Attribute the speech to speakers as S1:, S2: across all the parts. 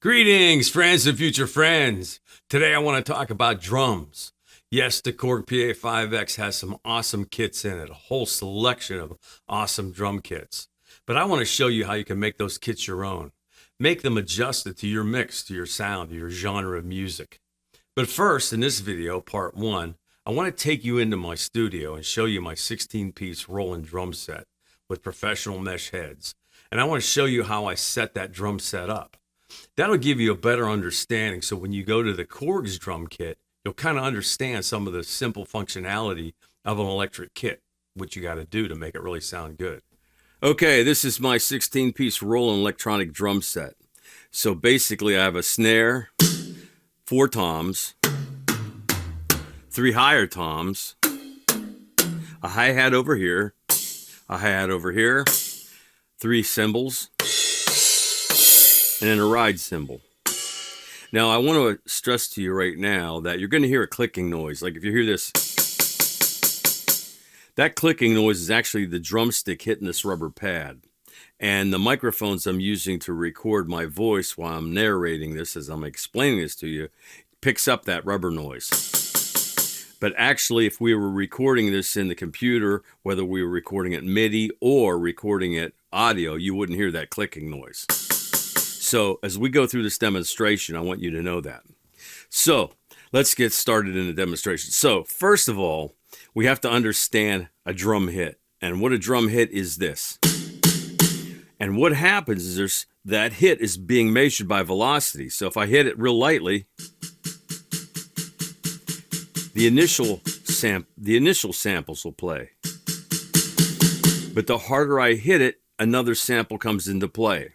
S1: Greetings, friends and future friends. Today I want to talk about drums. Yes, the Korg Pa5x has some awesome kits in it, a whole selection of awesome drum kits. But I want to show you how you can make those kits your own. Make them adjusted to your mix, to your sound, to your genre of music. But first, in this video, part 1, I want to take you into my studio and show you my 16-piece Roland drum set with professional mesh heads. And I want to show you how I set that drum set up. That'll give you a better understanding, so when you go to the Korg's drum kit, you'll kind of understand some of the simple functionality of an electric kit, what you got to do to make it really sound good. Okay, this is my 16-piece Roland electronic drum set. So basically I have a snare, 4 toms, 3 higher toms, a hi-hat over here, a hi-hat over here, 3 cymbals, and then a ride cymbal. Now I want to stress to you right now that you're going to hear a clicking noise. Like if you hear this, that clicking noise is actually the drumstick hitting this rubber pad. And the microphones I'm using to record my voice while I'm narrating this, as I'm explaining this to you, picks up that rubber noise. But actually, if we were recording this in the computer, whether we were recording it MIDI or recording it audio, you wouldn't hear that clicking noise. So as we go through this demonstration, I want you to know that. So let's get started in the demonstration. So first of all, we have to understand a drum hit. And what a drum hit is this. And what happens is that hit is being measured by velocity. So if I hit it real lightly, the initial samples will play. But the harder I hit it, another sample comes into play.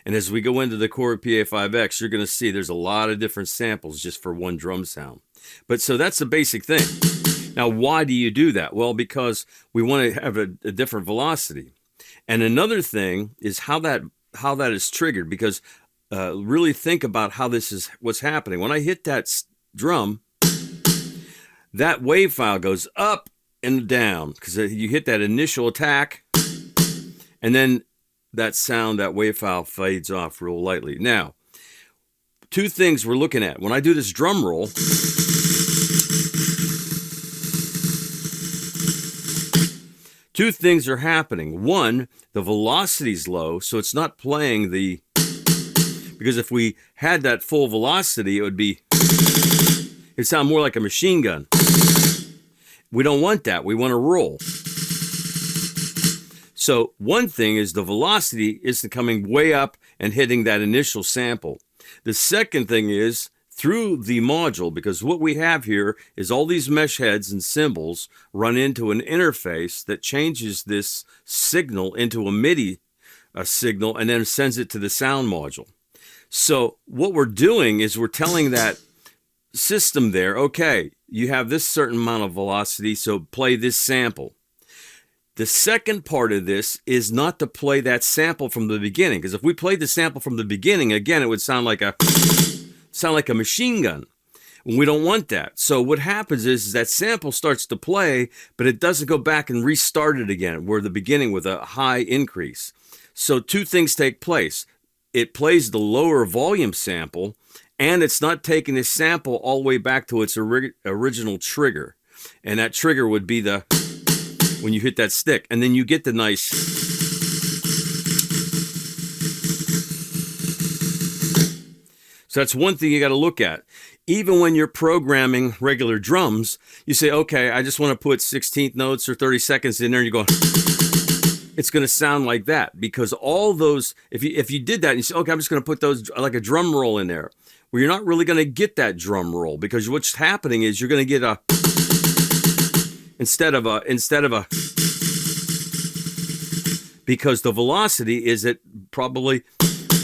S1: And as we go into the Korg Pa5x, you're going to see there's a lot of different samples just for one drum sound. But so that's the basic thing. Now, why do you do that? Well, because we want to have a different velocity. And another thing is how that is triggered, because really think about how this is what's happening. When I hit that drum, that wave file goes up and down because you hit that initial attack, and then that sound, that wave file fades off real lightly. Now, 2 things we're looking at. When I do this drum roll, 2 things are happening. One, the velocity's low, so it's not playing because if we had that full velocity, it'd sound more like a machine gun. We don't want that. We want to roll. So one thing is the velocity is coming way up and hitting that initial sample. The second thing is through the module, because what we have here is all these mesh heads and cymbals run into an interface that changes this signal into a MIDI signal and then sends it to the sound module. So what we're doing is we're telling that system there, okay, you have this certain amount of velocity, so play this sample. The second part of this is not to play that sample from the beginning, because if we played the sample from the beginning, again, it would sound like a machine gun. We don't want that. So what happens is that sample starts to play, but it doesn't go back and restart it again. We're at the beginning with a high increase. So 2 things take place. It plays the lower volume sample, and it's not taking this sample all the way back to its original trigger. And that trigger would be when you hit that stick. And then you get the nice... So that's one thing you got to look at. Even when you're programming regular drums, you say, okay, I just want to put 16th notes or 30 seconds in there, and you go, it's going to sound like that. Because all those, if you did that and you say, okay, I'm just going to put those like a drum roll in there, well, you're not really going to get that drum roll, because what's happening is you're going to get instead of a because the velocity is at probably,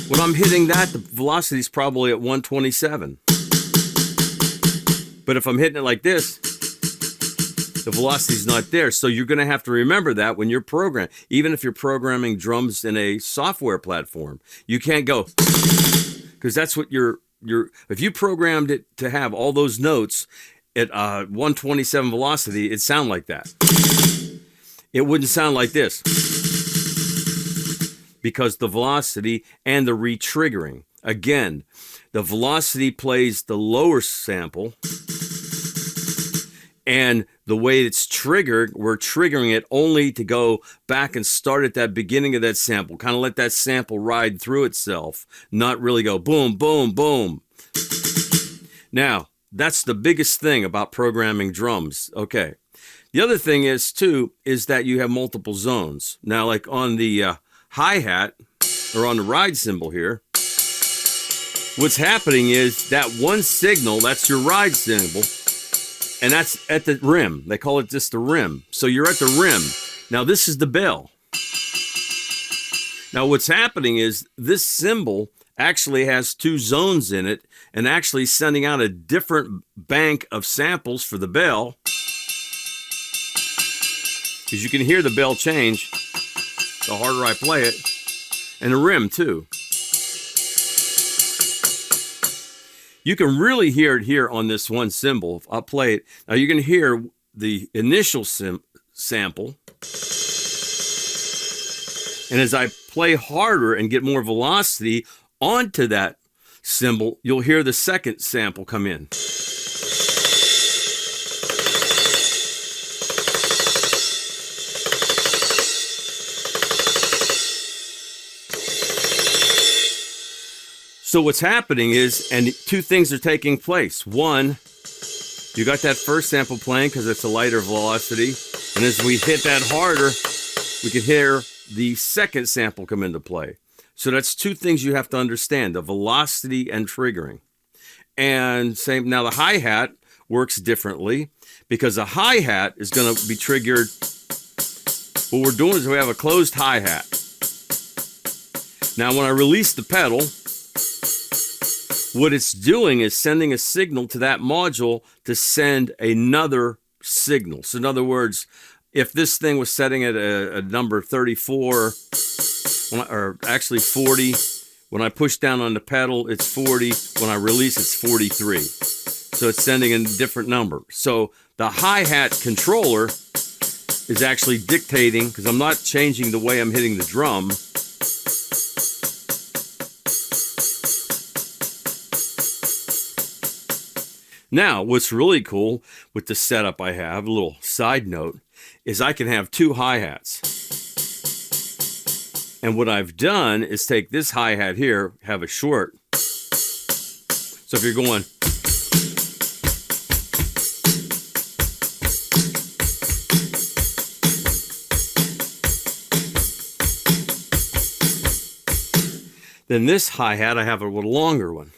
S1: when I'm hitting that, the velocity is probably at 127. But if I'm hitting it like this, the velocity is not there. So you're going to have to remember that when you're programming. Even if you're programming drums in a software platform, you can't go, because that's what if you programmed it to have all those notes at 127 velocity, it'd sound like that. It wouldn't sound like this, because the velocity and the re-triggering. Again, the velocity plays the lower sample, and the way it's triggered, we're triggering it only to go back and start at that beginning of that sample, kind of let that sample ride through itself, not really go boom, boom, boom. Now, that's the biggest thing about programming drums. Okay. The other thing is, too, is that you have multiple zones. Now, like on the hi-hat, or on the ride cymbal here, what's happening is that one signal, that's your ride cymbal, and that's at the rim. They call it just the rim. So you're at the rim. Now, this is the bell. Now, what's happening is this cymbal actually has two zones in it and actually sending out a different bank of samples for the bell, because you can hear the bell change the harder I play it, and the rim too. You can really hear it here on this one cymbal. I'll play it. Now you can hear the initial sample, and as I play harder and get more velocity onto that cymbal, you'll hear the second sample come in. So what's happening is, and two things are taking place. One, you got that first sample playing because it's a lighter velocity, and as we hit that harder, we can hear the second sample come into play. So that's two things you have to understand, the velocity and triggering. And same, now the hi-hat works differently, because a hi-hat is going to be triggered. What we're doing is we have a closed hi-hat. Now when I release the pedal, what it's doing is sending a signal to that module to send another signal. So in other words, if this thing was setting at a number 34, or actually 40, when I push down on the pedal, it's 40. When I release, it's 43. So it's sending a different number. So the hi-hat controller is actually dictating, because I'm not changing the way I'm hitting the drum. Now, what's really cool with the setup I have, a little side note, is I can have two hi-hats. And what I've done is take this hi-hat here, have a short. So if you're going, then this hi-hat, I have a little longer one.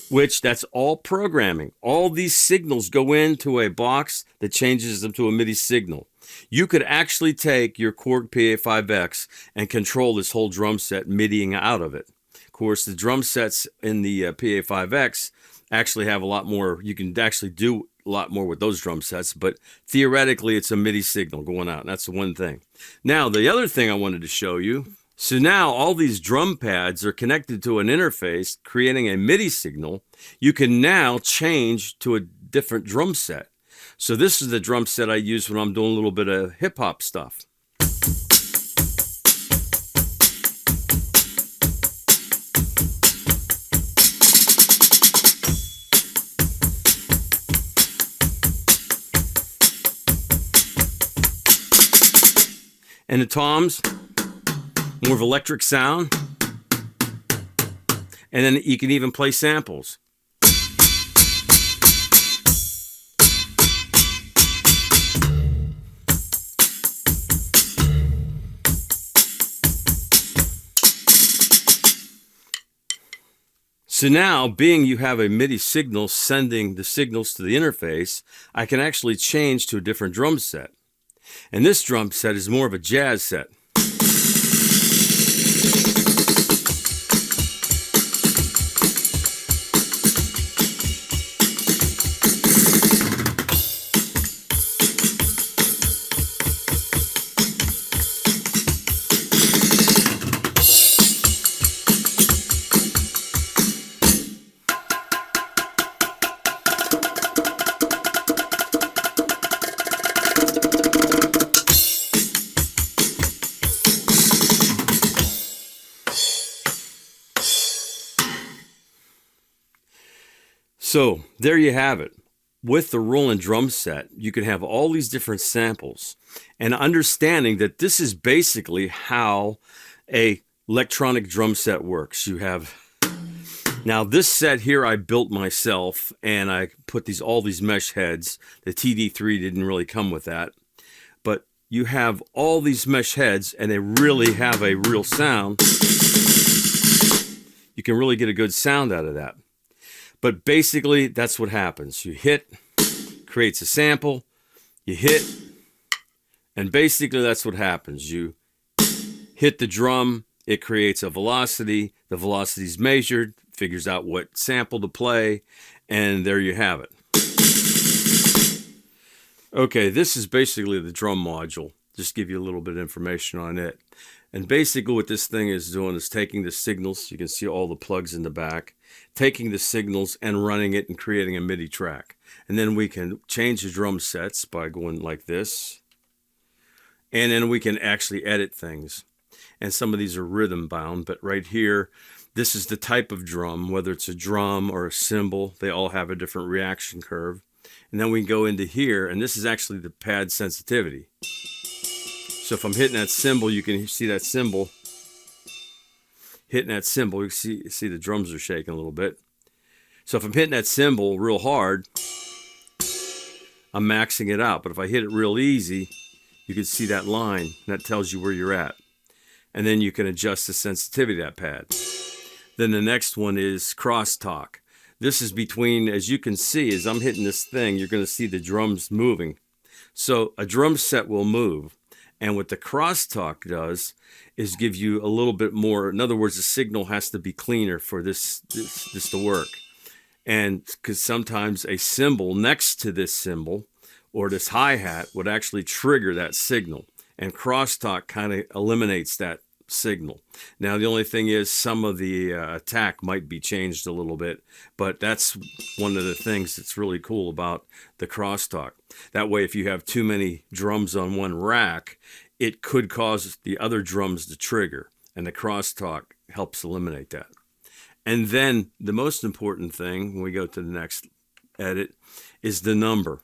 S1: Which, that's all programming. All these signals go into a box that changes them to a MIDI signal. You could actually take your Korg Pa5x and control this whole drum set MIDIing out of it. Of course, the drum sets in the Pa5x actually have a lot more. You can actually do a lot more with those drum sets, but theoretically it's a MIDI signal going out, and that's the one thing. Now, the other thing I wanted to show you, so now all these drum pads are connected to an interface, creating a MIDI signal. You can now change to a different drum set. So this is the drum set I use when I'm doing a little bit of hip-hop stuff. And the toms, more of electric sound, and then you can even play samples. So now, being you have a MIDI signal sending the signals to the interface, I can actually change to a different drum set. And this drum set is more of a jazz set. So there you have it. With the Roland drum set, you can have all these different samples, and understanding that this is basically how a electronic drum set works. You have, now this set here I built myself, and I put all these mesh heads. The TD3 didn't really come with that, but you have all these mesh heads, and they really have a real sound. You can really get a good sound out of that. But basically, that's what happens. You hit, creates a sample, you hit, and basically that's what happens. You hit the drum, it creates a velocity, the velocity is measured, figures out what sample to play, and there you have it. Okay, this is basically the drum module. Just give you a little bit of information on it. And basically what this thing is doing is taking the signals, you can see all the plugs in the back, taking the signals and running it and creating a MIDI track. And then we can change the drum sets by going like this. And then we can actually edit things. And some of these are rhythm bound, but right here, this is the type of drum, whether it's a drum or a cymbal, they all have a different reaction curve. And then we can go into here, and this is actually the pad sensitivity. So if I'm hitting that cymbal, you can see that cymbal. Hitting that cymbal, you see the drums are shaking a little bit. So if I'm hitting that cymbal real hard, I'm maxing it out. But if I hit it real easy, you can see that line, and that tells you where you're at. And then you can adjust the sensitivity of that pad. Then the next one is crosstalk. This is between, as you can see, as I'm hitting this thing, you're going to see the drums moving. So a drum set will move. And what the crosstalk does is give you a little bit more. In other words, the signal has to be cleaner for this to work. And because sometimes a cymbal next to this cymbal or this hi-hat would actually trigger that signal. And crosstalk kind of eliminates that signal. Now, the only thing is some of the attack might be changed a little bit, but that's one of the things that's really cool about the crosstalk. That way, if you have too many drums on one rack, it could cause the other drums to trigger, and the crosstalk helps eliminate that. And then the most important thing, when we go to the next edit, is the number.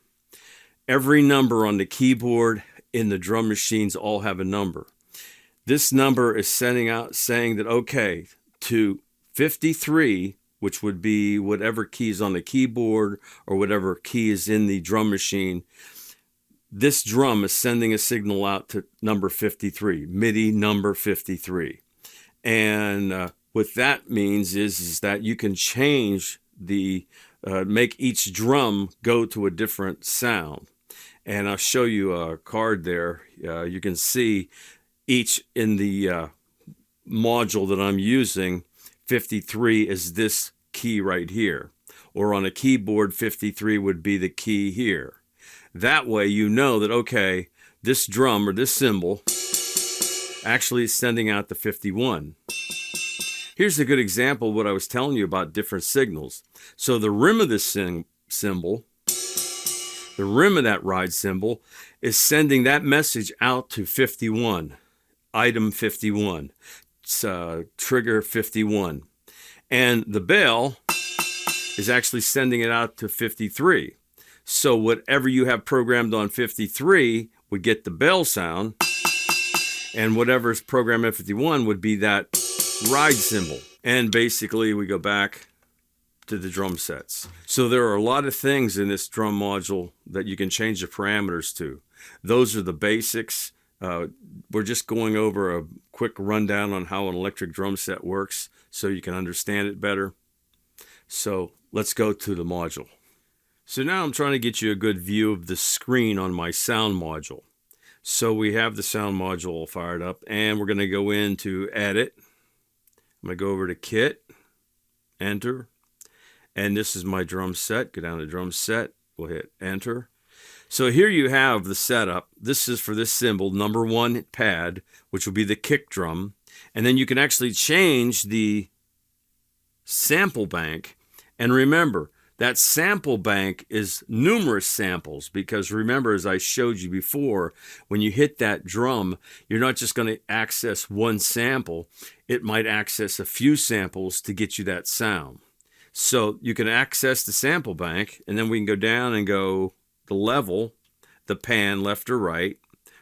S1: Every number on the keyboard in the drum machines all have a number. This number is sending out saying that, okay, to 53, which would be whatever key is on the keyboard or whatever key is in the drum machine, this drum is sending a signal out to number 53, MIDI number 53. And what that means is that you can change make each drum go to a different sound. And I'll show you a card there. You can see each in the module that I'm using, 53 is this key right here. Or on a keyboard, 53 would be the key here. That way you know that, okay, this drum or this cymbal actually is sending out the 51. Here's a good example of what I was telling you about different signals. So the rim of this cymbal, the rim of that ride cymbal, is sending that message out to 51. Item 51, trigger 51. And the bell is actually sending it out to 53. So whatever you have programmed on 53 would get the bell sound, and whatever is programmed at 51 would be that ride cymbal. And basically we go back to the drum sets. So there are a lot of things in this drum module that you can change the parameters to. Those are the basics. We're just going over a quick rundown on how an electric drum set works so you can understand it better. So let's go to the module. So now I'm trying to get you a good view of the screen on my sound module. So we have the sound module fired up, and we're going to go into Edit. I'm going to go over to Kit, Enter, and this is my drum set. Go down to Drum Set, we'll hit Enter. So here you have the setup. This is for this cymbal, number 1 pad, which will be the kick drum. And then you can actually change the sample bank. And remember, that sample bank is numerous samples, because remember, as I showed you before, when you hit that drum, you're not just going to access one sample. It might access a few samples to get you that sound. So you can access the sample bank, and then we can go down and go the level, the pan left or right,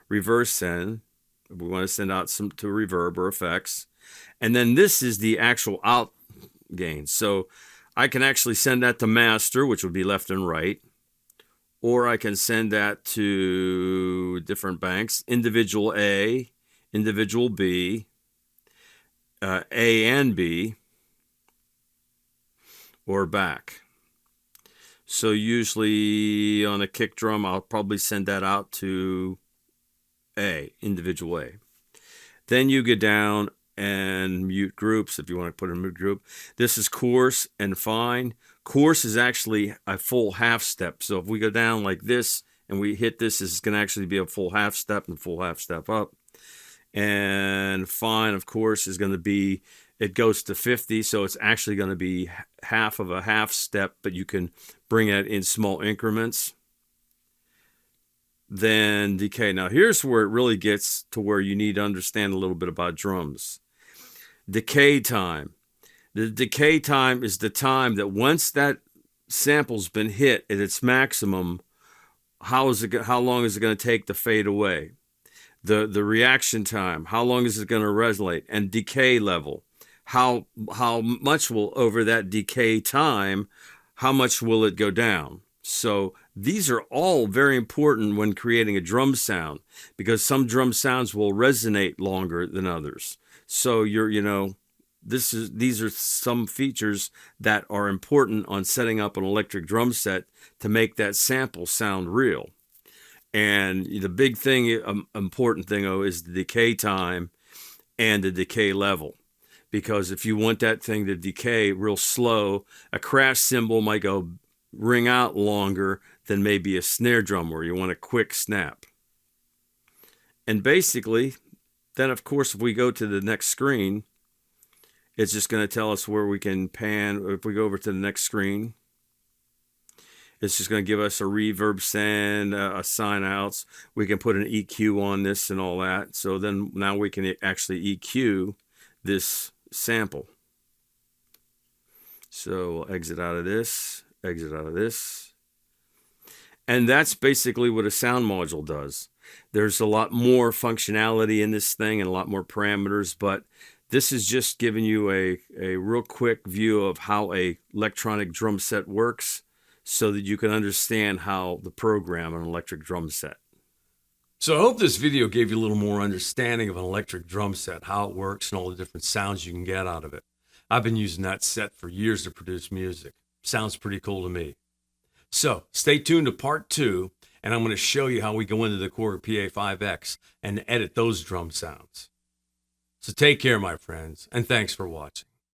S1: reverse send. We want to send out some to reverb or effects. And then this is the actual out gain. So I can actually send that to master, which would be left and right. Or I can send that to different banks, individual A, individual B, A and B, or back. So usually on a kick drum, I'll probably send that out to A, individual A. Then you get down and mute groups if you want to put in a mute group. This is coarse and fine. Coarse is actually a full half step. So if we go down like this and we hit this, this is going to actually be a full half step and full half step up. And fine, of course, is going to be, it goes to 50, so it's actually going to be half of a half step, but you can bring it in small increments. Then decay. Now here's where it really gets to where you need to understand a little bit about drums. Decay time. The decay time is the time that once that sample's been hit at its maximum, how long is it going to take to fade away? The reaction time, how long is it going to resonate? And decay level, how much will, over that decay time, how much will it go down? So these are all very important when creating a drum sound, because some drum sounds will resonate longer than others. So these are some features that are important on setting up an electric drum set to make that sample sound real. And the big thing, important thing, is the decay time and the decay level. Because if you want that thing to decay real slow, a crash cymbal might go ring out longer than maybe a snare drum where you want a quick snap. And basically, then of course, if we go to the next screen, it's just going to tell us where we can pan. If we go over to the next screen, it's just going to give us a reverb send, a sign outs. We can put an EQ on this and all that. So then now we can actually EQ this sample. So we'll exit out of this, exit out of this. And that's basically what a sound module does. There's a lot more functionality in this thing and a lot more parameters, but this is just giving you a real quick view of how a electronic drum set works, so that you can understand how to program an electric drum set. So I hope this video gave you a little more understanding of an electric drum set, how it works, and all the different sounds you can get out of it. I've been using that set for years to produce music. Sounds pretty cool to me. So stay tuned to part 2, and I'm going to show you how we go into the Korg Pa5x and edit those drum sounds. So take care, my friends, and thanks for watching.